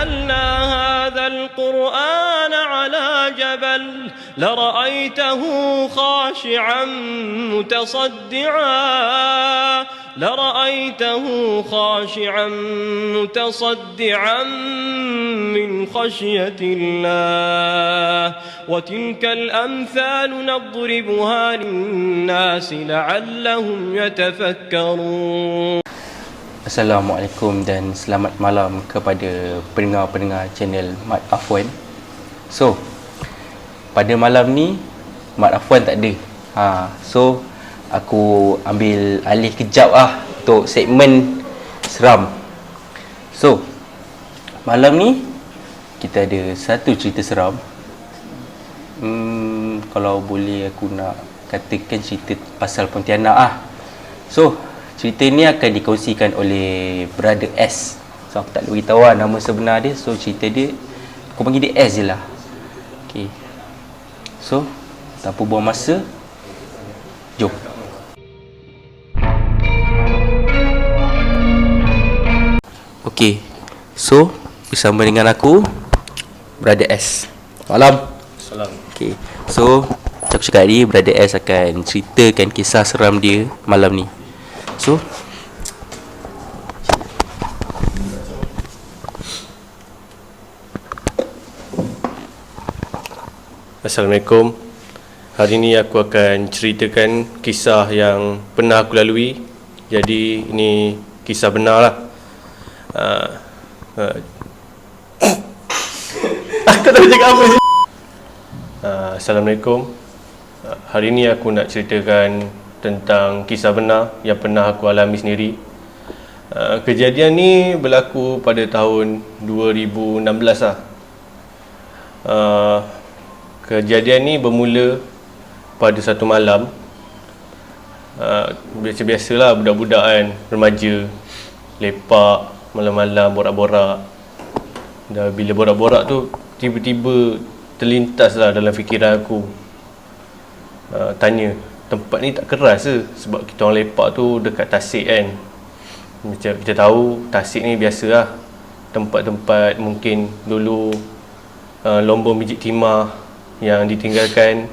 نزلنا هذا القرآن على جبل لرأيته خاشعا متصدعا من خشية الله وتلك الأمثال نضربها للناس لعلهم يتفكرون. Assalamualaikum dan selamat malam kepada pendengar-pendengar channel Mat Afwan. So, pada malam ni Mat Afwan tak ada. So aku ambil alih kejap untuk segmen seram. So, malam ni kita ada satu cerita seram. Kalau boleh aku nak katakan cerita pasal Pontianak So, cerita ni akan dikongsikan oleh Brother S. So, aku tak boleh beritahu nama sebenar dia. So, cerita dia, aku panggil dia S je lah. Okay. So, tanpa buang masa, jom. Okay. So, bersama dengan aku, Brother S. Malam. Salam. Okay. So, aku cakap tadi, Brother S akan ceritakan kisah seram dia malam ni. So, Assalamualaikum. Hari ini aku akan ceritakan kisah yang pernah aku lalui. Jadi ini kisah benar lah. Aku tak tahu cakap apa sih. Assalamualaikum. Hari ini aku nak ceritakan tentang kisah benar yang pernah aku alami sendiri. Kejadian ni berlaku pada tahun 2016 lah. Kejadian ni bermula pada satu malam. Biasa-biasalah budak-budak kan, remaja lepak malam-malam, borak-borak. Dan bila borak-borak tu, tiba-tiba terlintas lah dalam fikiran aku, tanya, tempat ni tak keras ke? Sebab kita orang lepak tu dekat Tasik kan. Macam kita tahu Tasik ni biasalah tempat-tempat mungkin dulu lombong biji timah yang ditinggalkan,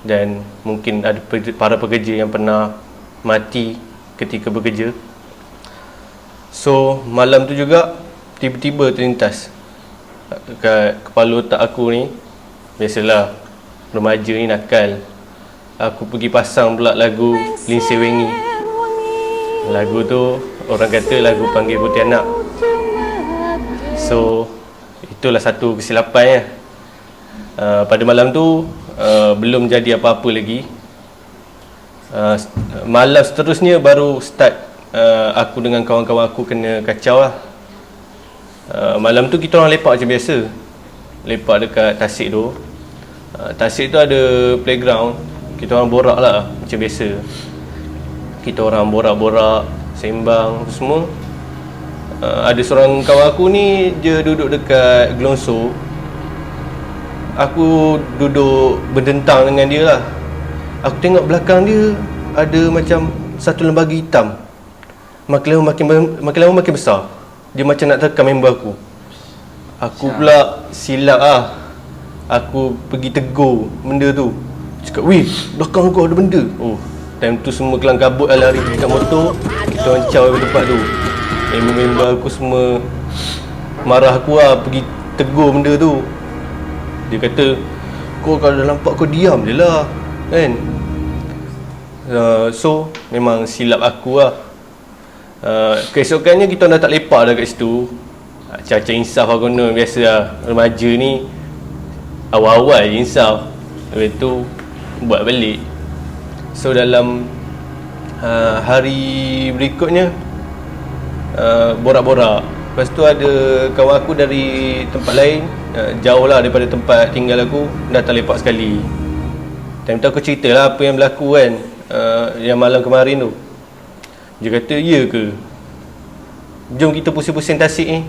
dan mungkin ada para pekerja yang pernah mati ketika bekerja. So malam tu juga tiba-tiba terlintas dekat kepala otak aku ni. Biasalah remaja ni nakal. Aku pergi pasang pula lagu Lindsay Wengi. Lagu tu orang kata lagu panggil Pontianak. So itulah satu kesilapan ya. Pada malam tu belum jadi apa-apa lagi. Malam seterusnya baru start aku dengan kawan-kawan aku kena kacau lah. Malam tu kita orang lepak macam biasa. Lepak dekat Tasik tu. Tasik tu ada playground. Kita orang borak lah macam biasa. Kita orang borak-borak, sembang semua. Ada seorang kawan aku ni, dia duduk dekat Gelongso. Aku duduk berdentang dengan dia lah. Aku tengok belakang dia ada macam satu lembaga hitam. Makin lama makin besar. Dia macam nak tekan member aku. Aku pula silap lah. Aku pergi tegur benda tu. Cakap, "Weh, belakang kau ada benda." Oh, time tu semua kelang kabut lah, lari dekat motor. Kita orang caw dari tempat tu. Member aku semua marah aku lah, pergi tegur benda tu. Dia kata, "Kau kalau dah nampak kau diam je lah." Kan? So, memang silap aku lah. Keesokannya kita dah tak lepak dah kat situ. Caca insaf lah konon. Biasa lah, remaja ni awal-awal je insaf. Lepas tu buat balik. So dalam hari berikutnya borak-borak. Lepas tu ada kawan aku dari tempat lain, jauh lah daripada tempat tinggal aku, datang lepak sekali. Time tu aku cerita lah apa yang berlaku kan, yang malam kemarin tu. Dia kata, "Ya ke? Jom kita pusing-pusing Tasik ni."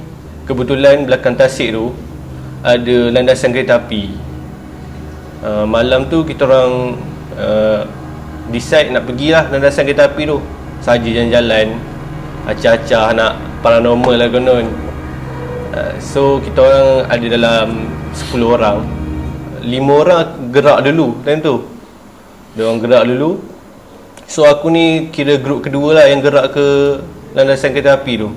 Kebetulan belakang Tasik tu ada landasan kereta api. Malam tu kita orang decide nak pergilah landasan kereta api tu. Saja jalan-jalan, acah-acah nak paranormal lah konon. So kita orang ada dalam 10 orang. 5 orang gerak dulu time tu. Dia orang gerak dulu. So aku ni kira grup kedua lah yang gerak ke landasan kereta api tu.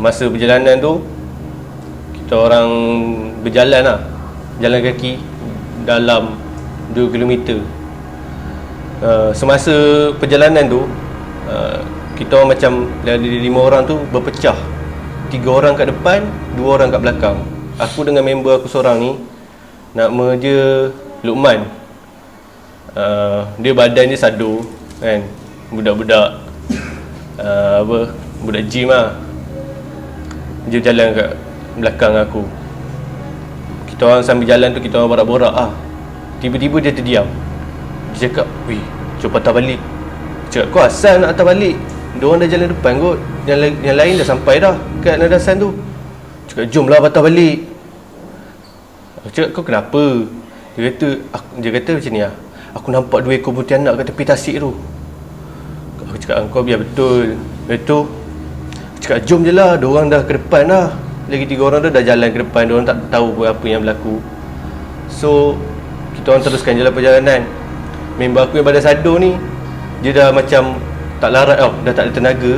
Masa perjalanan tu kita orang berjalan lah, jalan kaki dalam 2 km. Semasa perjalanan tu kita orang macam dari 5 orang tu berpecah. 3 orang kat depan, 2 orang kat belakang. Aku dengan member aku seorang ni, nama dia Luqman. Dia badan dia sado kan, budak-budak budak gym lah. Dia jalan kat belakang aku. Kita orang sambil jalan tu kita orang borak-borak ah. Tiba-tiba dia terdiam. Dia cakap, "Weh, jom patah balik." Cakap, "Kau asal nak patah balik? Diorang dah jalan depan kot. Yang lain dah sampai dah kat landasan tu." Cakap, "Jomlah patah balik." Aku cakap, "Kau kenapa?" Dia kata macam ni lah, "Aku nampak 2 ekor pontianak kat tepi tasik tu." Aku cakap, "Kau biar betul." Lepas tu aku cakap, "Jom je lah, diorang dah ke depan dah. Lagi 3 orang tu dah jalan ke depan. Diorang tak tahu pun apa yang berlaku." So kita orang teruskan je lah perjalanan. Member aku yang badan sado ni, dia dah macam tak larat tau, dah tak ada tenaga.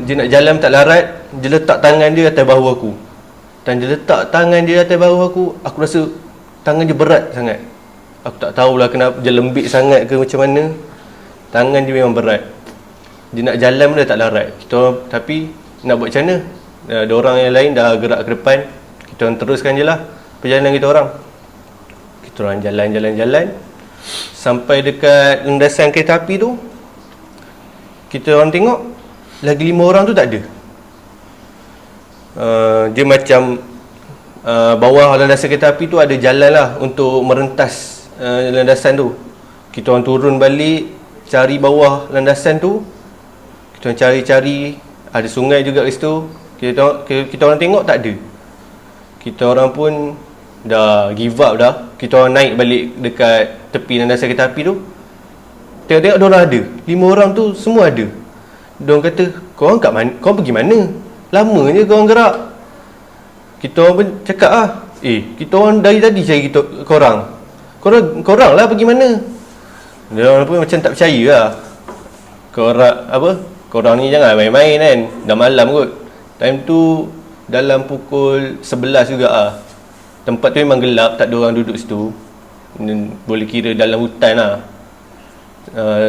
Dia nak jalan tak larat. Dia letak tangan dia atas bahu aku. Dan dia letak tangan dia atas bahu aku rasa tangan dia berat sangat. Aku tak tahulah kenapa, dia lembik sangat ke macam mana. Tangan dia memang berat. Dia nak jalan pun dah tak larat. Tapi nak buat macam mana? Ada orang yang lain dah gerak ke depan. Kita orang teruskan je lah perjalanan kita orang. Kita orang jalan sampai dekat landasan kereta api tu. Kita orang tengok lagi 5 orang tu tak ada. Dia macam bawah landasan kereta api tu ada jalan lah untuk merentas landasan tu. Kita orang turun balik, cari bawah landasan tu. Kita orang cari-cari, ada sungai juga kat situ. Kita orang tengok tak ada. Kita orang pun dah give up dah. Kita orang naik balik dekat tepi landasan kereta api tu. Tengok-tengok diorang ada. 5 orang tu semua ada. Diorang kata, "Korang kat mana? Korang pergi mana? Lamanya korang gerak." Kita orang pun cakap ah, kita orang dari tadi cari korang lah pergi mana?" Diorang pun macam tak percaya lah. Korang ni jangan main-main kan. Dah malam kot. Time tu dalam pukul 11 juga ah. Tempat tu memang gelap, tak ada orang duduk situ. Boleh kira dalam hutan lah,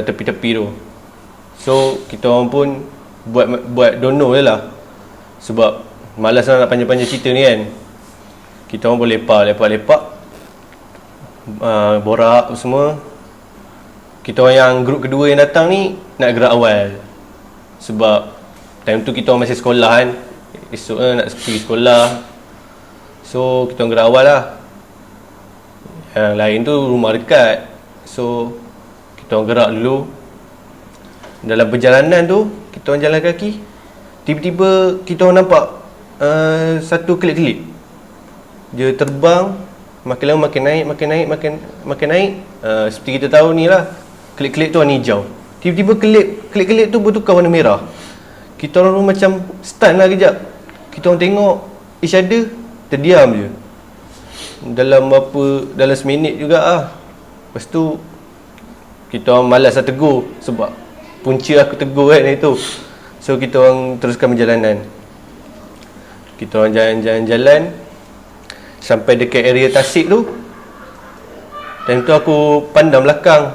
tepi-tepi tu. So kita orang pun buat dono je lah, sebab malas lah nak panjang-panjang cerita ni kan. Kita orang boleh lepak borak semua. Kita orang yang grup kedua yang datang ni nak gerak awal, sebab time tu kita orang masih sekolah kan. Esok nak pergi sekolah. So kita orang gerak awal lah. Yang lain tu rumah dekat. So kita orang gerak dulu. Dalam perjalanan tu kita orang jalan kaki, tiba-tiba kita orang nampak satu kelip-kelip. Dia terbang, makin lama makin naik. Seperti kita tahu ni lah, kelip-kelip tu warna hijau. Tiba-tiba kelip-kelip tu bertukar warna merah. Kita orang macam stun lah kejap. Kita orang tengok each other, terdiam je. Dalam seminit juga lah. Lepas tu kita orang malas lah tegur, sebab punca aku tegur kan itu. So kita orang teruskan perjalanan. Kita orang jalan sampai dekat area tasik tu. Time tu aku pandang belakang,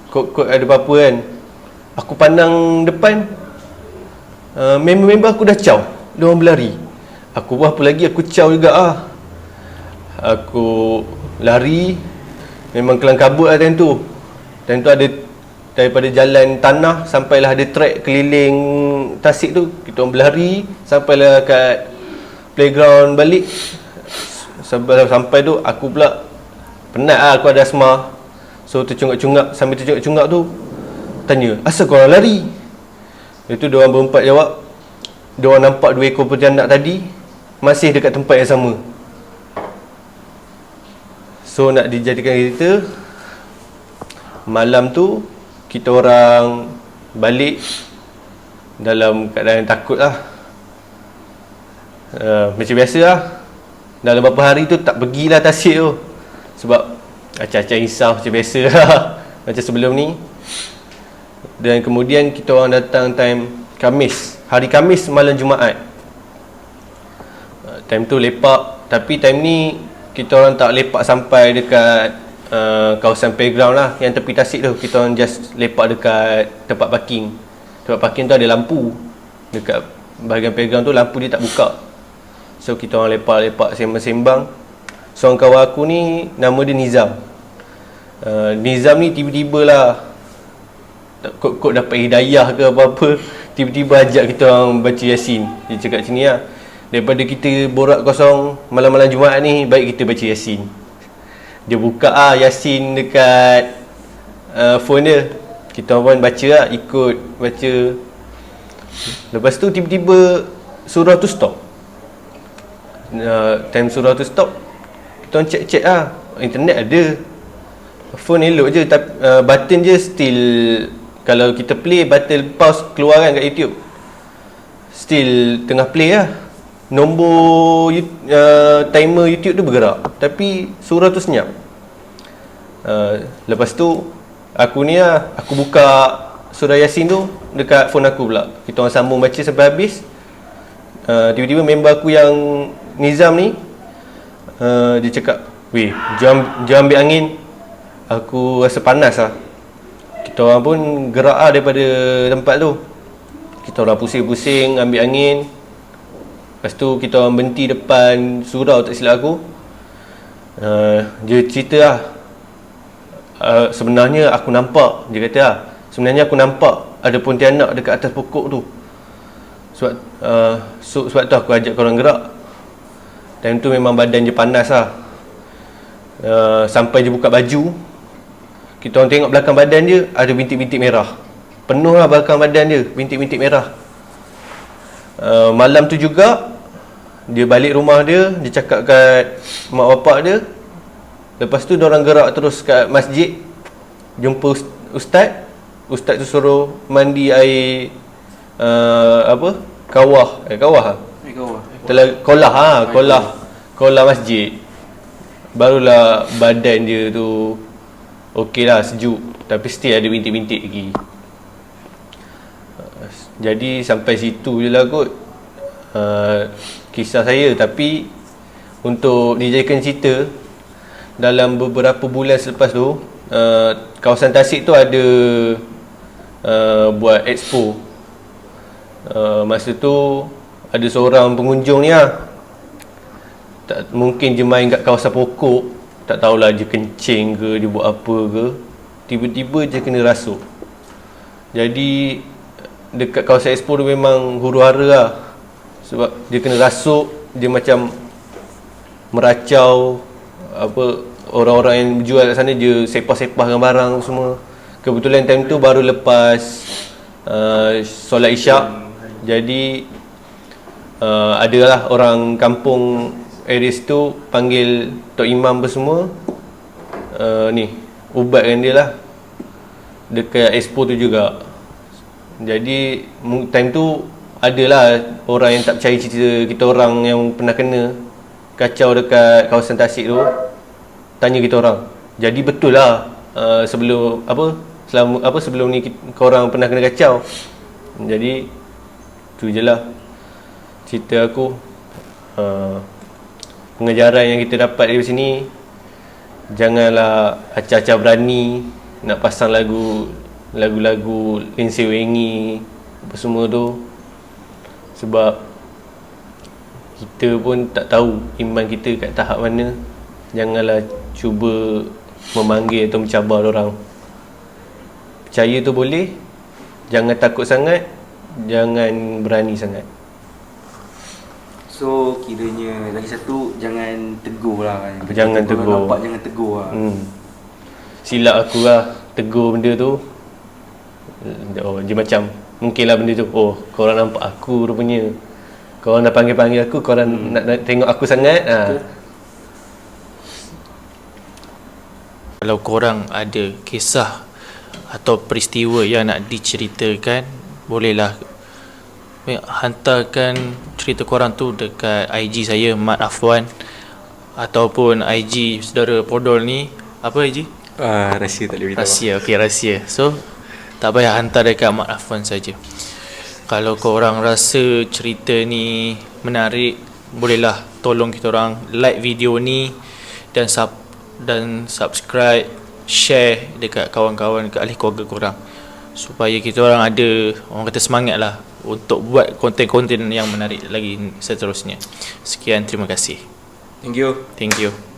kot ada apa-apa kan. Aku pandang depan, member aku dah caw, dia orang berlari. Aku buat apa lagi, aku caw juga ah. Aku lari, memang kelang kabut lah time tu. Time tu ada, daripada jalan tanah sampailah ada trek keliling tasik tu. Kita orang berlari sampailah kat playground balik. Sampai tu aku pula penat lah, aku ada asma. So tercungak-cungak, sambil tercungak-cungak tu tanya, "Asal korang lari?" Itu diorang berempat jawab, diorang nampak 2 ekor pontianak tadi masih dekat tempat yang sama. So nak dijadikan cerita, malam tu kita orang balik dalam keadaan takut lah. Macam biasa lah, dalam beberapa hari tu tak pergilah tasik tu, sebab acah-acah risau macam biasa lah macam sebelum ni. Dan kemudian kita orang datang time Khamis, hari Khamis malam Jumaat. Time tu lepak, tapi time ni kita orang tak lepak sampai dekat kawasan playground lah, yang tepi tasik tu. Kita orang just lepak dekat tempat parking. Tempat parking tu ada lampu, dekat bahagian playground tu lampu dia tak buka. So kita orang lepak-lepak, sembang-sembang. Seorang kawan aku ni nama dia Nizam. Nizam ni tiba-tiba lah kot dapat hidayah ke apa-apa, tiba-tiba ajak kita orang baca Yasin. Dia cakap macam ni lah, daripada kita borak kosong malam-malam Jumaat ni, baik kita baca Yasin. Dia buka Yasin dekat phone dia. Kita orang pun baca lah, ikut baca. Lepas tu tiba-tiba surah tu stop. Time surah tu stop, kita orang check lah, internet ada, phone elok je, tapi button je still, kalau kita play button pause keluar kan kat YouTube, still tengah play lah. Nombor timer YouTube tu bergerak, tapi surah tu senyap. Lepas tu aku ni lah, aku buka surah Yasin tu dekat phone aku pula. Kita orang sambung baca sampai habis. Tiba-tiba member aku yang Nizam ni, dia cakap, "Weh, jom ambil angin." Aku rasa panas lah. Kita orang pun gerak lah daripada tempat tu. Kita orang pusing-pusing ambil angin. Lepas tu kita orang berhenti depan surau, tak silap aku. Dia cerita lah, sebenarnya aku nampak, dia kata lah, sebenarnya aku nampak ada pontianak dekat atas pokok tu. Sebab tu aku ajak korang gerak. Time tu memang badan dia panas lah. Sampai dia buka baju, kita orang tengok belakang badan dia ada bintik-bintik merah. Penuh lah belakang badan dia bintik-bintik merah. Malam tu juga dia balik rumah dia, dia cakap kat mak bapak dia. Lepas tu diorang gerak terus kat masjid, jumpa ustaz. Ustaz tu suruh mandi air kawah kolah masjid. Barulah badan dia tu okey lah, sejuk, tapi still ada bintik-bintik lagi. Jadi sampai situ je lah kot kisah saya. Tapi untuk dijadikan cerita, dalam beberapa bulan selepas tu, kawasan Tasik tu ada buat expo. Masa tu ada seorang pengunjung ni lah, tak mungkin je main kat kawasan pokok, tak tahulah dia kencing ke, dia buat apa ke, tiba-tiba je kena rasuk. Jadi dekat kawasan expo tu memang huru-hara lah, sebab dia kena rasuk. Dia macam meracau orang-orang yang jual kat sana, dia sepah-sepahkan barang semua. Kebetulan time tu baru lepas solat isyak. Jadi adalah orang kampung areas tu panggil Tok Imam semua, ubatkan dia lah dekat expo tu juga. Jadi time tu adalah orang yang tak percaya cerita kita orang yang pernah kena kacau dekat kawasan Tasik tu, tanya kita orang. Jadi betul lah, sebelum ni korang pernah kena kacau. Jadi tu je lah cerita aku. Pengajaran yang kita dapat dari sini, janganlah acah-acah berani nak pasang lagu-lagu Lindsay Wengi apa semua tu, sebab kita pun tak tahu iman kita kat tahap mana. Janganlah cuba memanggil atau mencabar orang. Percaya tu boleh, jangan takut sangat, jangan berani sangat. So kiranya lagi satu, jangan tegur lah kan. Jangan tegur. Nampak jangan tegur lah. Silap aku lah tegur benda tu. Dia macam mungkinlah benda tu, korang nampak aku rupanya, korang dah panggil-panggil aku, korang nak tengok aku sangat. Kalau korang ada kisah atau peristiwa yang nak diceritakan, bolehlah hantarkan cerita korang tu dekat IG saya Mat Afwan ataupun IG saudara Podol ni, apa IG? Rahsia tak boleh beritahu. Rahsia, okey, rahsia. So tak payah hantar dekat Mat Afwan saja. Kalau korang rasa cerita ni menarik, bolehlah tolong kita orang like video ni dan subscribe, share dekat kawan-kawan, dekat ahli keluarga korang, supaya kita orang ada, orang kata, semangat lah untuk buat konten-konten yang menarik lagi seterusnya. Sekian, terima kasih. Thank you. Thank you.